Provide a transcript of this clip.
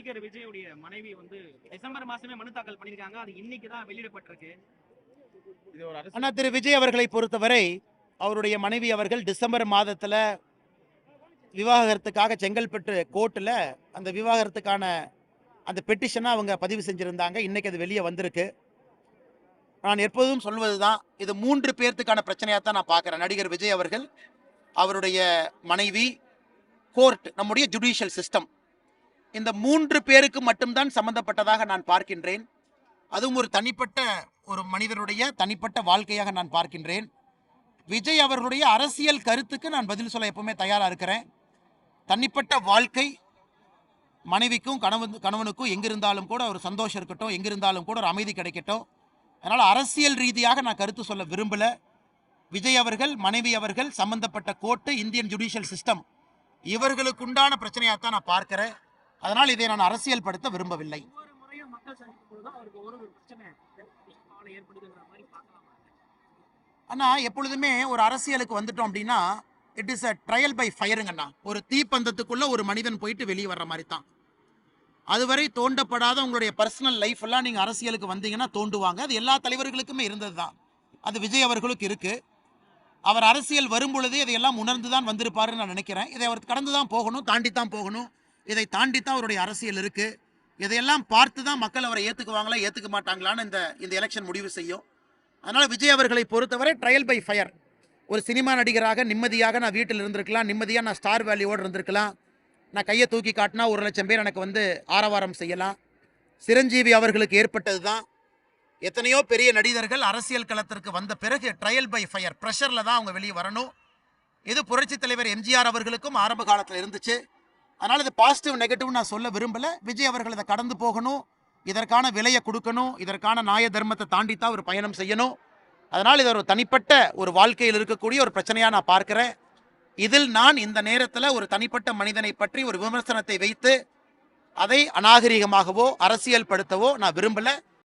நடிகர் விஜயுடைய மனைவி வந்து டிசம்பர் மாசமே மனு தாக்கல் பண்ணிருக்காங்க. அது இன்னைக்கு தான் வெளியிடப்பட்டிருக்கு. இது ஒரு ஆனா திரு விஜய் அவர்களை பொறுத்தவரை அவருடைய மனைவி அவர்கள் டிசம்பர் மாதத்துல விவாகரத்துக்காக செங்கல்பட்டு கோர்ட்டுல அந்த விவாகரத்துக்கான அந்த பெட்டிஷனை அவங்க பதிவு செஞ்சிருந்தாங்க. இன்னைக்கு அது வெளியே வந்திருக்கு. நான் எப்போதும் சொல்வதுதான், இது 3 பேர்த்துக்கான பிரச்சனையா தான் நான் பார்க்கிறேன். நடிகர் விஜய் அவர்கள், அவருடைய மனைவி, கோர்ட், நம்முடைய ஜுடிஷியல் சிஸ்டம், இந்த 3 பேருக்கு மட்டும்தான் சம்பந்தப்பட்டதாக நான் பார்க்கின்றேன். அதுவும் ஒரு தனிப்பட்ட ஒரு மனிதருடைய தனிப்பட்ட வாழ்க்கையாக நான் பார்க்கின்றேன். விஜய் அவர்களுடைய அரசியல் கருத்துக்கு நான் பதில் சொல்ல எப்பவுமே தயாரா இருக்கிறேன். தனிப்பட்ட வாழ்க்கை, மனைவிக்கும் கணவனுக்கும் எங்கிருந்தாலும் கூட ஒரு சந்தோஷம் இருக்கட்டும், எங்கிருந்தாலும் கூட ஒரு அமைதி கிடைக்கட்டும். அதனால் அரசியல் ரீதியாக நான் கருத்து சொல்ல விரும்பல. விஜய் அவர்கள், மனைவி அவர்கள், சம்பந்தப்பட்ட கோர்ட்டு, இந்தியன் ஜுடிஷியல் சிஸ்டம், இவர்களுக்குண்டான பிரச்சனையாக தான் நான் பார்க்கிறேன். அதனால் இதை நான் அரசியல் படுத்த விரும்பவில்லை. ஒவ்வொரு முறையும் மக்கள் சந்திக்கும் பொழுதுதான் அவருக்கு ஒரு பிரச்சனை ஏற்படுதுங்கிற மாதிரி பார்க்கலாம். ஆனா எப்பொழுதுமே ஒரு அரசியலுக்கு வந்துட்டோம் அப்படின்னா it is a trial by ஃபயருங்கண்ணா. ஒரு தீப்பந்தத்துக்குள்ள ஒரு மனிதன் போயிட்டு வெளியே வர்ற மாதிரி தான். அதுவரை தோண்டப்படாத உங்களுடைய பர்சனல் லைஃப் எல்லாம் நீங்க அரசியலுக்கு வந்தீங்கன்னா தோண்டுவாங்க. அது எல்லா தலைவர்களுக்குமே இருந்தது தான். அது விஜய் அவர்களுக்கு இருக்கு. அவர் அரசியல் வரும் பொழுதே இதையெல்லாம் உணர்ந்து தான் வந்திருப்பாருன்னு நான் நினைக்கிறேன். இதை அவர் கடந்து தான் போகணும், தாண்டி தான் போகணும். இதை தாண்டி தான் அவருடைய அரசியல் இருக்கு. இதையெல்லாம் பார்த்து தான் மக்கள் அவரை ஏற்றுக்குவாங்களா ஏற்றுக்க மாட்டாங்களான்னு இந்த எலெக்ஷன் முடிவு செய்யும். அதனால் விஜய் அவர்களை பொறுத்தவரை ட்ரையல் பை ஃபயர். ஒரு சினிமா நடிகராக நிம்மதியாக நான் வீட்டில் இருந்திருக்கலாம், நிம்மதியாக நான் ஸ்டார் வேல்யூவோடு இருந்திருக்கலாம். நான் கையை தூக்கி காட்டினா 1,00,000 பேர் எனக்கு வந்து ஆரவாரம் செய்யலாம். சிரஞ்சீவி அவர்களுக்கு ஏற்பட்டது தான். எத்தனையோ பெரிய நடிகர்கள் அரசியல் களத்திற்கு வந்த பிறகு ட்ரையல் பை ஃபயர் ப்ரெஷரில் தான் அவங்க வெளியே வரணும். இது புரட்சி தலைவர் எம்ஜிஆர் அவர்களுக்கும் ஆரம்ப காலத்தில் இருந்துச்சு. அதனால் இது பாசிட்டிவ் நெகட்டிவ் நான் சொல்ல விரும்பலை. விஜய் அவர்கள் இதை கடந்து போகணும், இதற்கான விலையை கொடுக்கணும், இதற்கான நியாய தர்மத்தை தாண்டி தான் ஒரு பயணம் செய்யணும். அதனால் இது ஒரு தனிப்பட்ட ஒரு வாழ்க்கையில் இருக்கக்கூடிய ஒரு பிரச்சனையாக நான் பார்க்கிறேன். இதில் நான் இந்த நேரத்தில் ஒரு தனிப்பட்ட மனிதனை பற்றி ஒரு விமர்சனத்தை வைத்து அதை அநாகரிகமாகவோ அரசியல் படுத்தவோ நான் விரும்பலை.